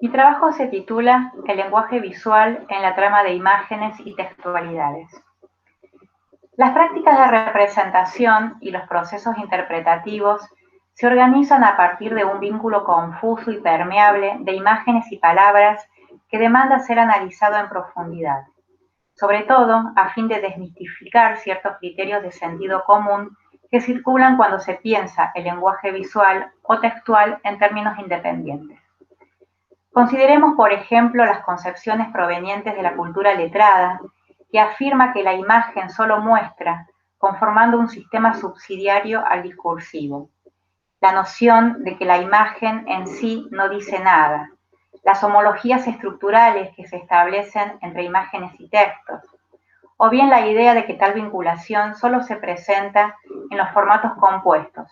Mi trabajo se titula El lenguaje visual en la trama de imágenes y textualidades. Las prácticas de representación y los procesos interpretativos se organizan a partir de un vínculo confuso y permeable de imágenes y palabras que demanda ser analizado en profundidad, sobre todo a fin de desmitificar ciertos criterios de sentido común que circulan cuando se piensa el lenguaje visual o textual en términos independientes. Consideremos, por ejemplo, las concepciones provenientes de la cultura letrada, que afirma que la imagen solo muestra, conformando un sistema subsidiario al discursivo. La noción de que la imagen en sí no dice nada. Las homologías estructurales que se establecen entre imágenes y textos. O bien la idea de que tal vinculación solo se presenta en los formatos compuestos,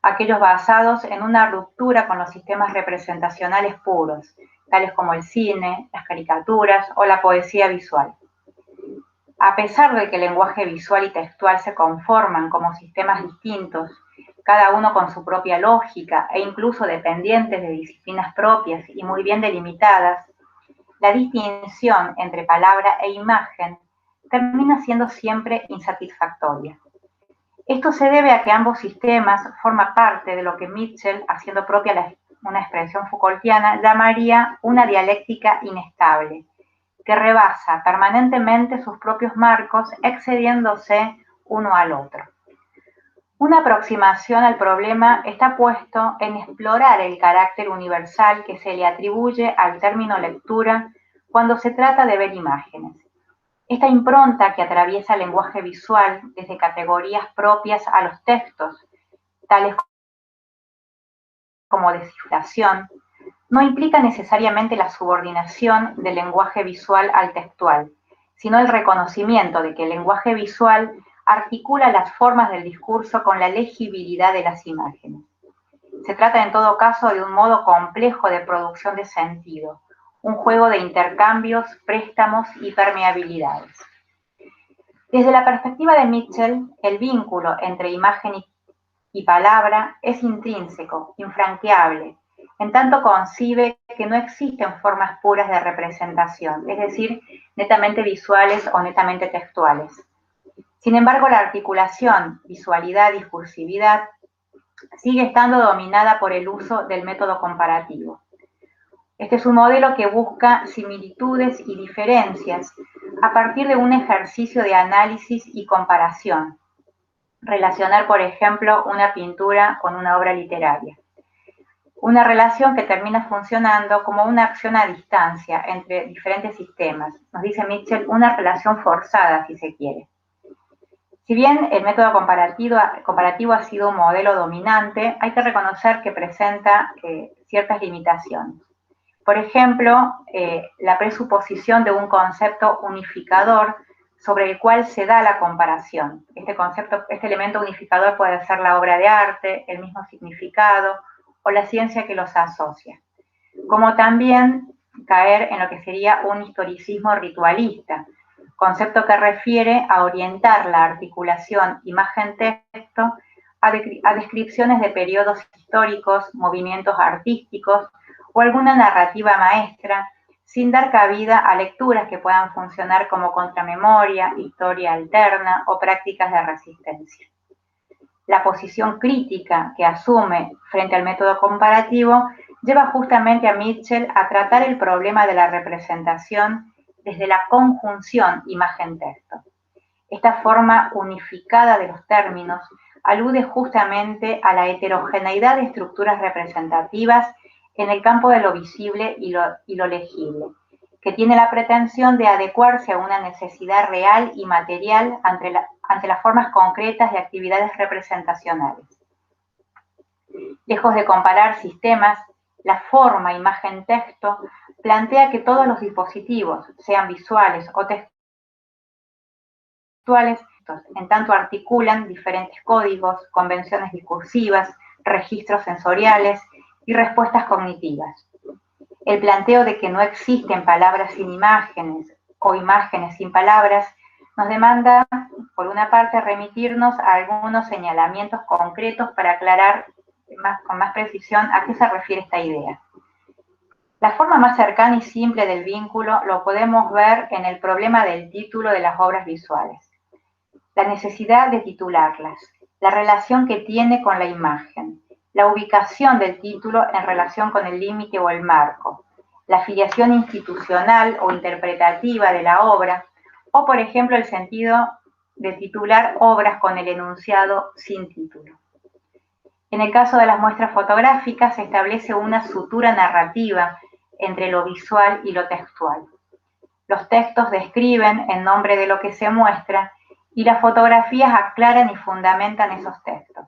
aquellos basados en una ruptura con los sistemas representacionales puros, tales como el cine, las caricaturas o la poesía visual. A pesar de que el lenguaje visual y textual se conforman como sistemas distintos, cada uno con su propia lógica e incluso dependientes de disciplinas propias y muy bien delimitadas, la distinción entre palabra e imagen termina siendo siempre insatisfactoria. Esto se debe a que ambos sistemas forman parte de lo que Mitchell, haciendo propia una expresión Foucaultiana, llamaría una dialéctica inestable, que rebasa permanentemente sus propios marcos, excediéndose uno al otro. Una aproximación al problema está puesto en explorar el carácter universal que se le atribuye al término lectura cuando se trata de ver imágenes. Esta impronta que atraviesa el lenguaje visual desde categorías propias a los textos, tales como descifración, no implica necesariamente la subordinación del lenguaje visual al textual, sino el reconocimiento de que el lenguaje visual articula las formas del discurso con la legibilidad de las imágenes. Se trata en todo caso de un modo complejo de producción de sentido, un juego de intercambios, préstamos y permeabilidades. Desde la perspectiva de Mitchell, el vínculo entre imagen y palabra es intrínseco, infranqueable, en tanto concibe que no existen formas puras de representación, es decir, netamente visuales o netamente textuales. Sin embargo, la articulación visualidad-discursividad sigue estando dominada por el uso del método comparativo. Este es un modelo que busca similitudes y diferencias a partir de un ejercicio de análisis y comparación. Relacionar, por ejemplo, una pintura con una obra literaria. Una relación que termina funcionando como una acción a distancia entre diferentes sistemas. Nos dice Mitchell, una relación forzada, si se quiere. Si bien el método comparativo ha sido un modelo dominante, hay que reconocer que presenta ciertas limitaciones. Por ejemplo, la presuposición de un concepto unificador sobre el cual se da la comparación. Este elemento unificador puede ser la obra de arte, el mismo significado o la ciencia que los asocia. Como también caer en lo que sería un historicismo ritualista, concepto que refiere a orientar la articulación imagen-texto a descripciones de periodos históricos, movimientos artísticos o alguna narrativa maestra, sin dar cabida a lecturas que puedan funcionar como contramemoria, historia alterna o prácticas de resistencia. La posición crítica que asume frente al método comparativo lleva justamente a Mitchell a tratar el problema de la representación desde la conjunción imagen-texto. Esta forma unificada de los términos alude justamente a la heterogeneidad de estructuras representativas en el campo de lo visible y lo legible, que tiene la pretensión de adecuarse a una necesidad real y material ante las formas concretas de actividades representacionales. Lejos de comparar sistemas, la forma imagen-texto plantea que todos los dispositivos, sean visuales o textuales, en tanto articulan diferentes códigos, convenciones discursivas, registros sensoriales y respuestas cognitivas. El planteo de que no existen palabras sin imágenes o imágenes sin palabras nos demanda, por una parte, remitirnos a algunos señalamientos concretos para aclarar con más precisión a qué se refiere esta idea. La forma más cercana y simple del vínculo lo podemos ver en el problema del título de las obras visuales. La necesidad de titularlas, la relación que tiene con la imagen, la ubicación del título en relación con el límite o el marco, la afiliación institucional o interpretativa de la obra, o por ejemplo el sentido de titular obras con el enunciado sin título. En el caso de las muestras fotográficas se establece una sutura narrativa entre lo visual y lo textual. Los textos describen en nombre de lo que se muestra y las fotografías aclaran y fundamentan esos textos.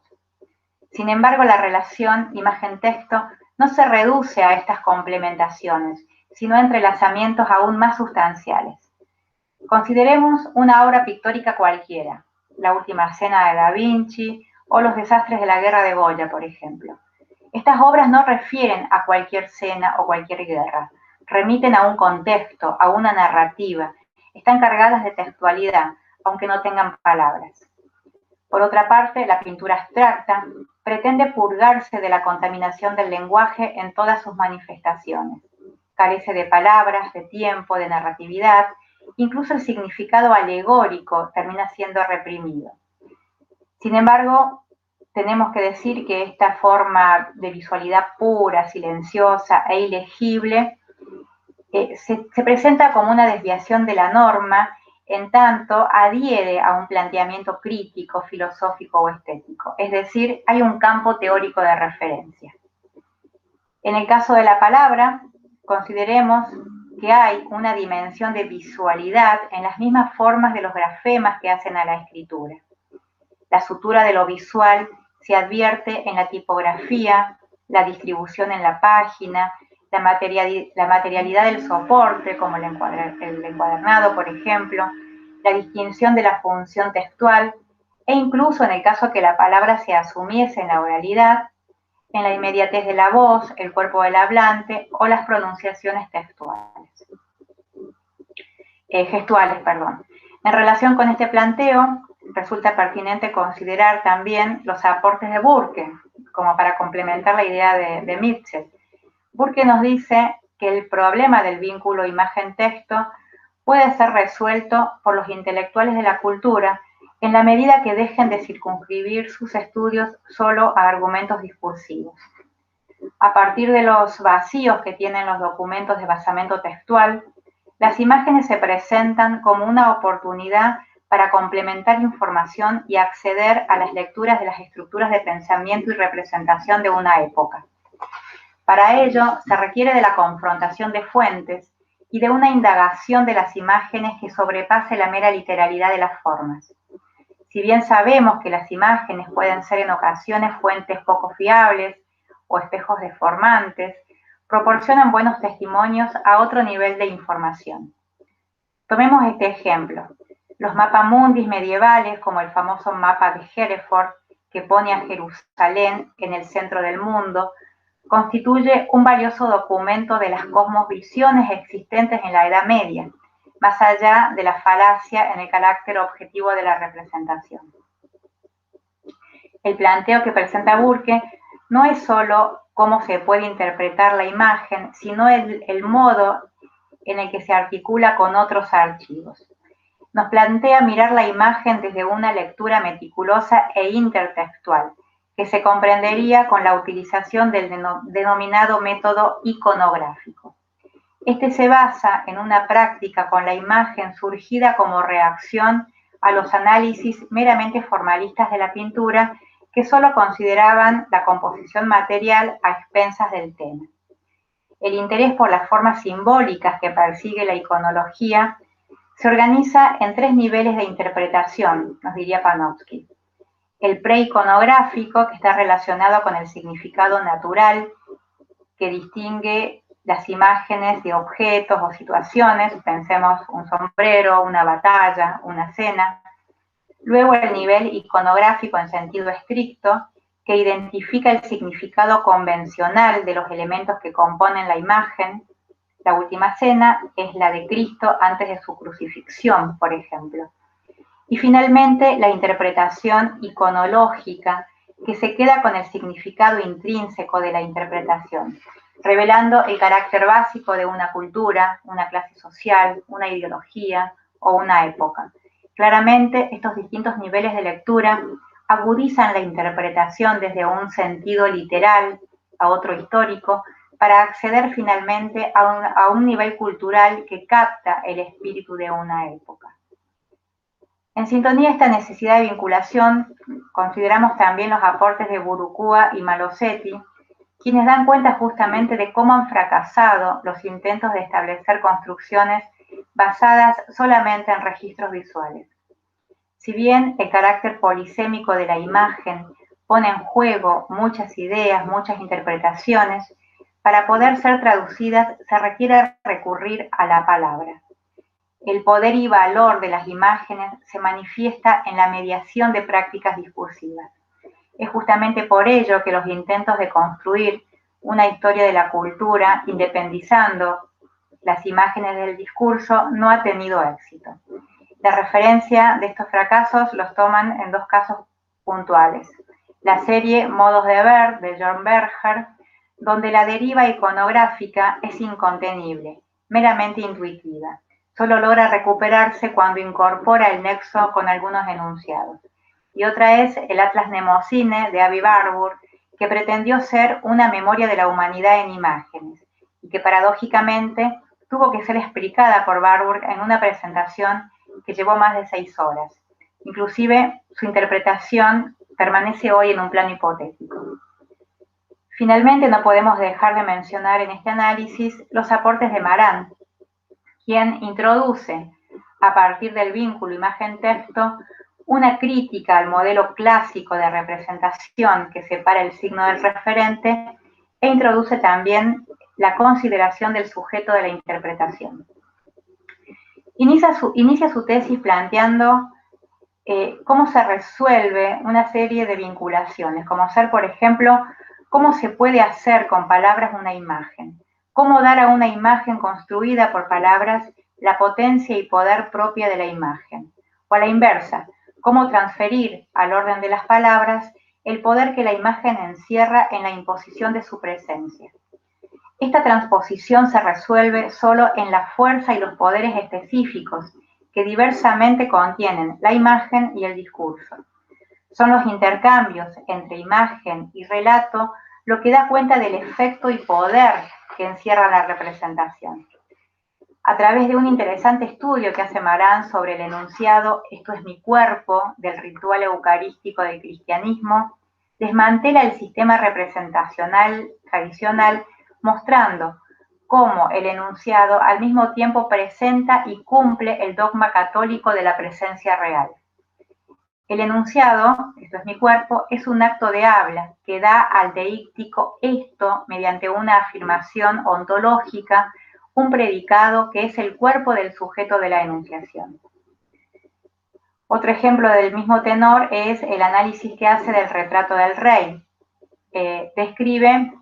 Sin embargo, la relación imagen-texto no se reduce a estas complementaciones, sino a entrelazamientos aún más sustanciales. Consideremos una obra pictórica cualquiera, La Última Cena de Da Vinci o Los desastres de la guerra de Goya, por ejemplo. Estas obras no refieren a cualquier cena o cualquier guerra, remiten a un contexto, a una narrativa, están cargadas de textualidad, aunque no tengan palabras. Por otra parte, la pintura abstracta pretende purgarse de la contaminación del lenguaje en todas sus manifestaciones. Carece de palabras, de tiempo, de narratividad, incluso el significado alegórico termina siendo reprimido. Sin embargo, tenemos que decir que esta forma de visualidad pura, silenciosa e ilegible se presenta como una desviación de la norma, en tanto adhiere a un planteamiento crítico, filosófico o estético. Es decir, hay un campo teórico de referencia. En el caso de la palabra, consideremos que hay una dimensión de visualidad en las mismas formas de los grafemas que hacen a la escritura. La sutura de lo visual se advierte en la tipografía, la distribución en la página, la materialidad del soporte, como el encuadernado, por ejemplo, la distinción de la función textual e incluso en el caso que la palabra se asumiese en la oralidad, en la inmediatez de la voz, el cuerpo del hablante o las pronunciaciones gestuales. En relación con este planteo, resulta pertinente considerar también los aportes de Burke, como para complementar la idea de Mitchell. Burke nos dice que el problema del vínculo imagen-texto puede ser resuelto por los intelectuales de la cultura en la medida que dejen de circunscribir sus estudios solo a argumentos discursivos. A partir de los vacíos que tienen los documentos de basamento textual, las imágenes se presentan como una oportunidad para complementar información y acceder a las lecturas de las estructuras de pensamiento y representación de una época. Para ello, se requiere de la confrontación de fuentes y de una indagación de las imágenes que sobrepase la mera literalidad de las formas. Si bien sabemos que las imágenes pueden ser en ocasiones fuentes poco fiables o espejos deformantes, proporcionan buenos testimonios a otro nivel de información. Tomemos este ejemplo. Los mapamundis medievales, como el famoso mapa de Hereford, que pone a Jerusalén en el centro del mundo, constituye un valioso documento de las cosmovisiones existentes en la Edad Media, más allá de la falacia en el carácter objetivo de la representación. El planteo que presenta Burke no es solo cómo se puede interpretar la imagen, sino el modo en el que se articula con otros archivos. Nos plantea mirar la imagen desde una lectura meticulosa e intertextual, que se comprendería con la utilización del denominado método iconográfico. Este se basa en una práctica con la imagen surgida como reacción a los análisis meramente formalistas de la pintura que solo consideraban la composición material a expensas del tema. El interés por las formas simbólicas que persigue la iconología se organiza en tres niveles de interpretación, nos diría Panofsky. El preiconográfico, que está relacionado con el significado natural, que distingue las imágenes de objetos o situaciones, pensemos un sombrero, una batalla, una cena. Luego el nivel iconográfico en sentido estricto, que identifica el significado convencional de los elementos que componen la imagen. La Última Cena es la de Cristo antes de su crucifixión, por ejemplo. Y finalmente la interpretación iconológica, que se queda con el significado intrínseco de la interpretación, revelando el carácter básico de una cultura, una clase social, una ideología o una época. Claramente, estos distintos niveles de lectura agudizan la interpretación desde un sentido literal a otro histórico, para acceder finalmente a un nivel cultural que capta el espíritu de una época. En sintonía a esta necesidad de vinculación, consideramos también los aportes de Burucúa y Malosetti, quienes dan cuenta justamente de cómo han fracasado los intentos de establecer construcciones basadas solamente en registros visuales. Si bien el carácter polisémico de la imagen pone en juego muchas ideas, muchas interpretaciones, para poder ser traducidas se requiere recurrir a la palabra. El poder y valor de las imágenes se manifiesta en la mediación de prácticas discursivas. Es justamente por ello que los intentos de construir una historia de la cultura, independizando las imágenes del discurso, no ha tenido éxito. La referencia de estos fracasos los toman en dos casos puntuales. La serie Modos de ver, de John Berger, donde la deriva iconográfica es incontenible, meramente intuitiva. Solo logra recuperarse cuando incorpora el nexo con algunos enunciados. Y otra es el Atlas Mnemosine de Avi Warburg, que pretendió ser una memoria de la humanidad en imágenes, y que paradójicamente tuvo que ser explicada por Warburg en una presentación que llevó más de 6 horas. Inclusive, su interpretación permanece hoy en un plano hipotético. Finalmente, no podemos dejar de mencionar en este análisis los aportes de Maran, quien introduce, a partir del vínculo imagen-texto, una crítica al modelo clásico de representación que separa el signo del referente e introduce también la consideración del sujeto de la interpretación. Inicia su tesis planteando cómo se resuelve una serie de vinculaciones, como ser, por ejemplo, cómo se puede hacer con palabras una imagen, cómo dar a una imagen construida por palabras la potencia y poder propia de la imagen, o a la inversa, cómo transferir al orden de las palabras el poder que la imagen encierra en la imposición de su presencia. Esta transposición se resuelve solo en la fuerza y los poderes específicos que diversamente contienen la imagen y el discurso. Son los intercambios entre imagen y relato lo que da cuenta del efecto y poder que encierra la representación. A través de un interesante estudio que hace Maran sobre el enunciado "esto es mi cuerpo" del ritual eucarístico del cristianismo, desmantela el sistema representacional tradicional, mostrando cómo el enunciado al mismo tiempo presenta y cumple el dogma católico de la presencia real. El enunciado, "esto es mi cuerpo", es un acto de habla que da al deíctico esto mediante una afirmación ontológica, un predicado que es el cuerpo del sujeto de la enunciación. Otro ejemplo del mismo tenor es el análisis que hace del retrato del rey. Describe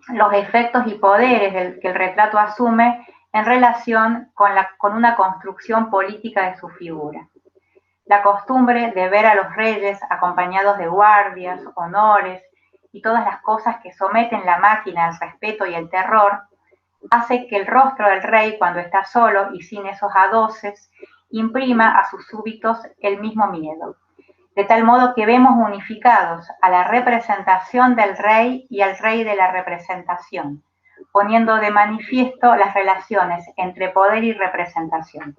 los efectos y poderes que el retrato asume en relación con una construcción política de su figura. La costumbre de ver a los reyes acompañados de guardias, honores y todas las cosas que someten la máquina al respeto y el terror, hace que el rostro del rey, cuando está solo y sin esos adoses, imprima a sus súbditos el mismo miedo, de tal modo que vemos unificados a la representación del rey y al rey de la representación, poniendo de manifiesto las relaciones entre poder y representación.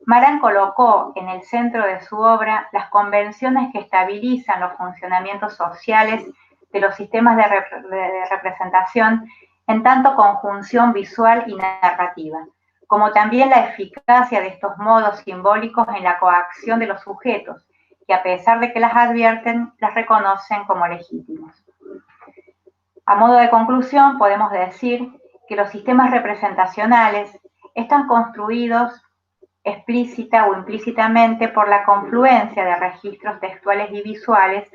Maran colocó en el centro de su obra las convenciones que estabilizan los funcionamientos sociales de los sistemas de representación en tanto conjunción visual y narrativa, como también la eficacia de estos modos simbólicos en la coacción de los sujetos, que a pesar de que las advierten, las reconocen como legítimos. A modo de conclusión, podemos decir que los sistemas representacionales están construidos explícita o implícitamente por la confluencia de registros textuales y visuales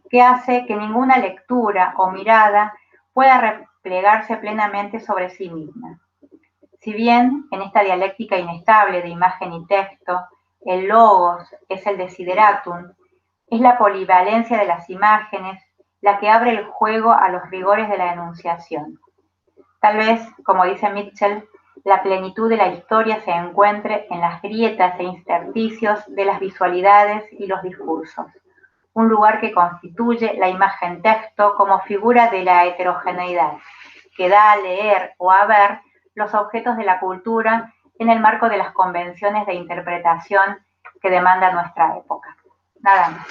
que hace que ninguna lectura o mirada pueda replegarse plenamente sobre sí misma. Si bien en esta dialéctica inestable de imagen y texto, el logos es el desideratum, es la polivalencia de las imágenes la que abre el juego a los rigores de la enunciación. Tal vez, como dice Mitchell, la plenitud de la historia se encuentre en las grietas e intersticios de las visualidades y los discursos, un lugar que constituye la imagen texto como figura de la heterogeneidad, que da a leer o a ver los objetos de la cultura en el marco de las convenciones de interpretación que demanda nuestra época. Nada más.